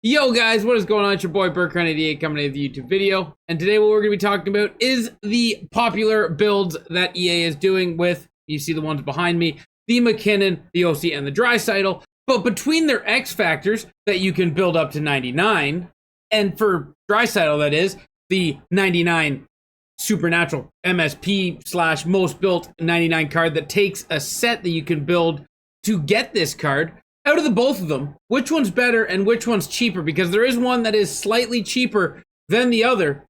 Yo guys, what is going on? It's your boy Burkhan88 coming in with a YouTube video. And today what we're going to be talking about is the popular builds that EA is doing with, you see the ones behind me, the McKinnon, the OC, and the Draisaitl. But between their X factors that you can build up to 99, and for Draisaitl that is, the 99 Supernatural MSP slash most built 99 card that takes a set that you can build to get this card. Out of the both of them, which one's better and which one's cheaper? Because there is one that is slightly cheaper than the other,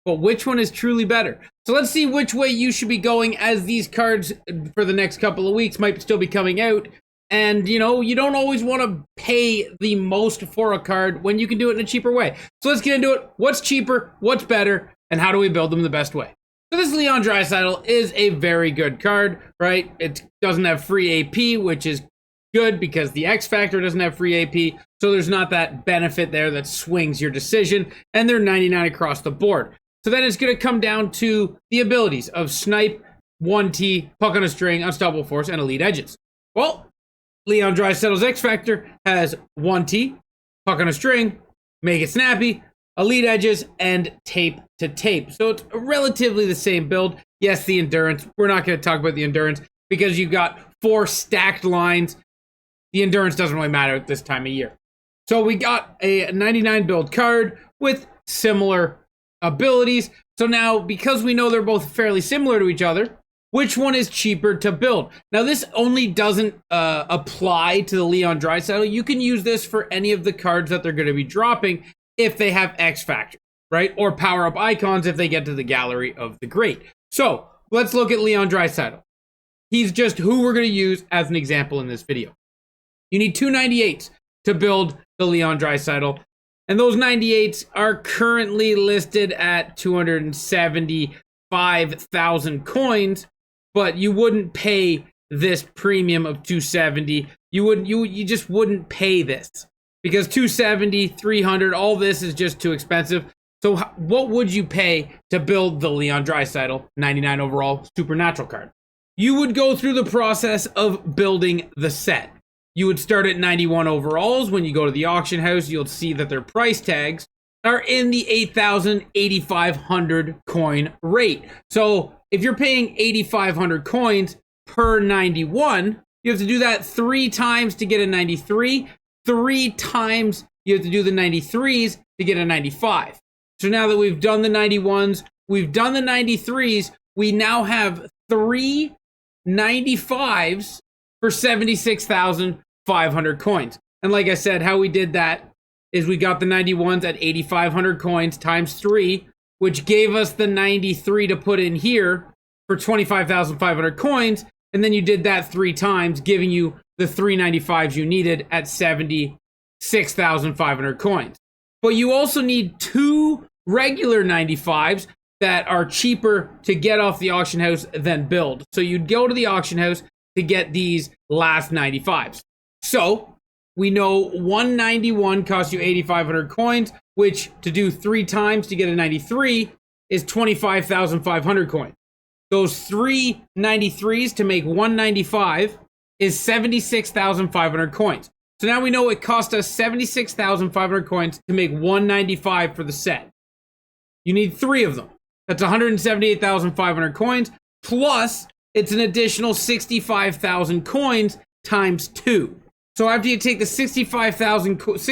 but which one is truly better? So let's see which way you should be going, as these cards for the next couple of weeks might still be coming out. And you know, you don't always want to pay the most for a card when you can do it in a cheaper way. So let's get into it. What's cheaper, what's better, and how do we build them the best way? So this Leon Draisaitl is a very good card, right? It doesn't have free AP, which is good because the X Factor doesn't have free AP, so there's not that benefit there that swings your decision, and they're 99 across the board. So then it's going to come down to the abilities of Snipe, 1T, Puck on a String, Unstoppable Force, and Elite Edges. Well, Leon Draisaitl's X Factor has 1T, Puck on a String, Make It Snappy, Elite Edges, and Tape to Tape. So it's relatively the same build. Yes, the Endurance. We're not going to talk about the Endurance because you've got 4 stacked lines. The Endurance doesn't really matter at this time of year. So we got a 99 build card with similar abilities. So now, because we know they're both fairly similar to each other, which one is cheaper to build? Now, this only doesn't apply to the Leon Draisaitl. You can use this for any of the cards that they're going to be dropping if they have X Factor, right? Or power-up icons if they get to the Gallery of the Great. So let's look at Leon Draisaitl. He's just who we're going to use as an example in this video. You need 2 98s to build the Leon Draisaitl, and those 98s are currently listed at 275,000 coins, but you wouldn't pay this premium of 270. You just wouldn't pay this because 270, 300, all this is just too expensive. So what would you pay to build the Leon Draisaitl 99 overall Supernatural card? You would go through the process of building the set. You would start at 91 overalls. When you go to the auction house, you'll see that their price tags are in the 8,000, 8,500 coin rate. So if you're paying 8,500 coins per 91, you have to do that 3 times to get a 93. 3 times you have to do the 93s to get a 95. So now that we've done the 91s, we've done the 93s, we now have 3 95s for 76,500 coins. And like I said, how we did that is we got the 91s at 8,500 coins times 3, which gave us the 93 to put in here for 25,500 coins. And then you did that 3 times, giving you the 395s you needed at 76,500 coins. But you also need 2 regular 95s that are cheaper to get off the auction house than build. So you'd go to the auction house to get these last 95s. So we know 191 costs you 8,500 coins, which to do 3 times to get a 93 is 25,500 coins. Those 3 93s to make 195 is 76,500 coins. So now we know it cost us 76,500 coins to make 195 for the set. You need 3 of them. That's 178,500 coins, plus it's an additional 65,000 coins times 2. So after you take the 65,000 coins,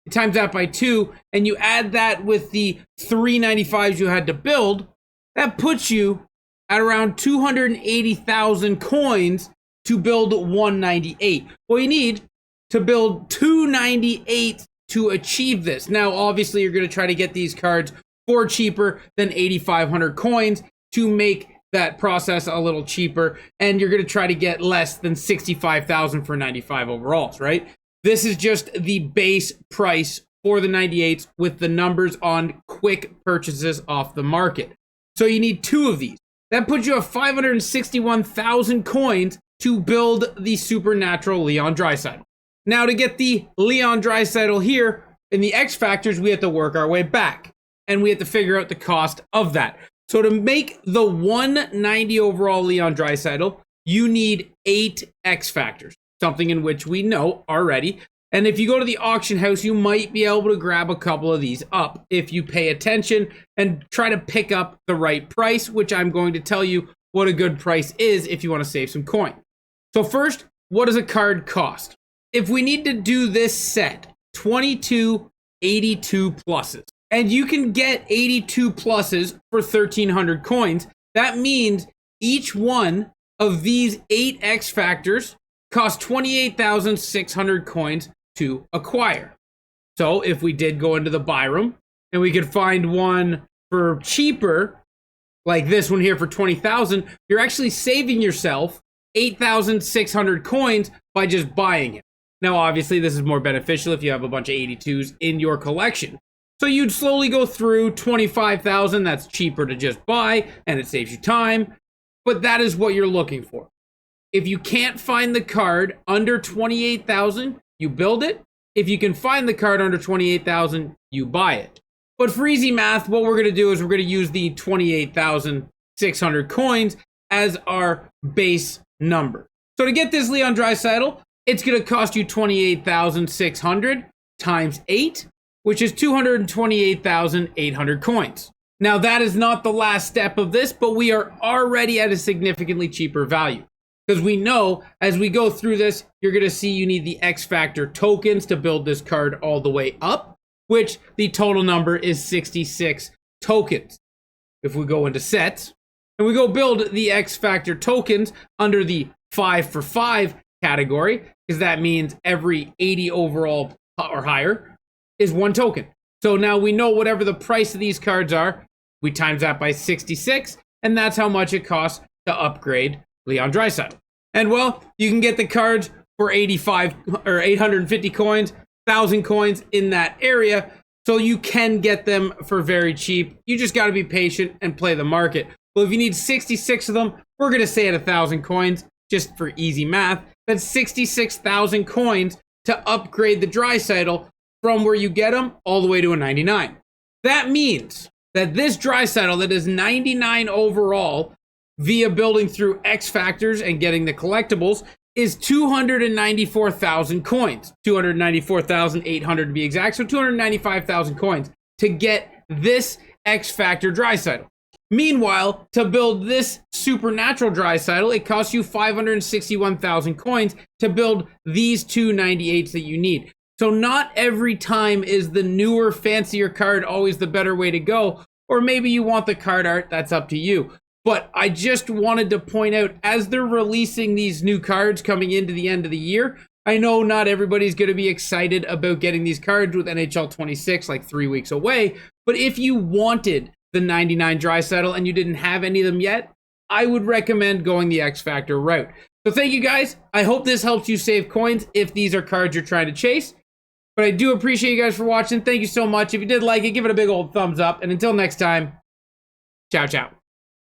you times that by 2, and you add that with the 395s you had to build, that puts you at around 280,000 coins to build 198. Well, you need to build 298 to achieve this. Now, obviously, you're going to try to get these cards for cheaper than 8,500 coins to make that process a little cheaper, and you're going to try to get less than 65,000 for 95 overalls, right? This is just the base price for the 98s with the numbers on quick purchases off the market. So you need 2 of these. That puts you at 561,000 coins to build the Supernatural Leon Draisaitl. Now, to get the Leon Draisaitl here in the X Factors, we have to work our way back, and we have to figure out the cost of that. So to make the 190 overall Leon Draisaitl, you need 8 X Factors, something in which we know already And if you go to the auction house, you might be able to grab a couple of these up if you pay attention and try to pick up the right price, which I'm going to tell you what a good price is if you want to save some coin. So first, what does a card cost? If we need to do this set, 22 82 pluses, and you can get 82 pluses for 1,300 coins, that means each one of these 8 X Factors costs 28,600 coins to acquire. So if we did go into the buy room and we could find one for cheaper, like this one here for 20,000, you're actually saving yourself 8,600 coins by just buying it. Now, obviously, this is more beneficial if you have a bunch of 82s in your collection. So you'd slowly go through 25,000. That's cheaper to just buy, and it saves you time. But that is what you're looking for. If you can't find the card under 28,000, you build it. If you can find the card under 28,000, you buy it. But for easy math, what we're going to do is we're going to use the 28,600 coins as our base number. So to get this Leon Draisaitl, it's going to cost you 28,600 times 8, which is 228,800 coins. Now that is not the last step of this, but we are already at a significantly cheaper value. Because we know as we go through this, you're going to see you need the X Factor tokens to build this card all the way up, which the total number is 66 tokens. If we go into sets and we go build the X Factor tokens under the 5 for 5 category, because that means every 80 overall or higher is 1 token. So now we know whatever the price of these cards are, we times that by 66, and that's how much it costs to upgrade Leon Draisaitl. And well, you can get the cards for 85 or 850 coins, 1,000 coins in that area. So you can get them for very cheap. You just got to be patient and play the market. Well, if you need 66 of them, we're going to say at 1,000 coins, just for easy math. That's 66,000 coins to upgrade the Draisaitl from where you get them all the way to a 99. That means that this Draisaitl that is 99 overall via building through X Factors and getting the collectibles is 294,000 coins. 294,800 to be exact, so 295,000 coins to get this X Factor Draisaitl. Meanwhile, to build this Supernatural Draisaitl, it costs you 561,000 coins to build these two 98s that you need. So not every time is the newer, fancier card always the better way to go, or maybe you want the card art, that's up to you. But I just wanted to point out, as they're releasing these new cards coming into the end of the year, I know not everybody's going to be excited about getting these cards with NHL 26 like 3 weeks away, but if you wanted the 99 Draisaitl and you didn't have any of them yet, I would recommend going the X Factor route. So thank you guys. I hope this helps you save coins if these are cards you're trying to chase. But I do appreciate you guys for watching. Thank you so much. If you did like it, give it a big old thumbs up. And until next time, ciao, ciao.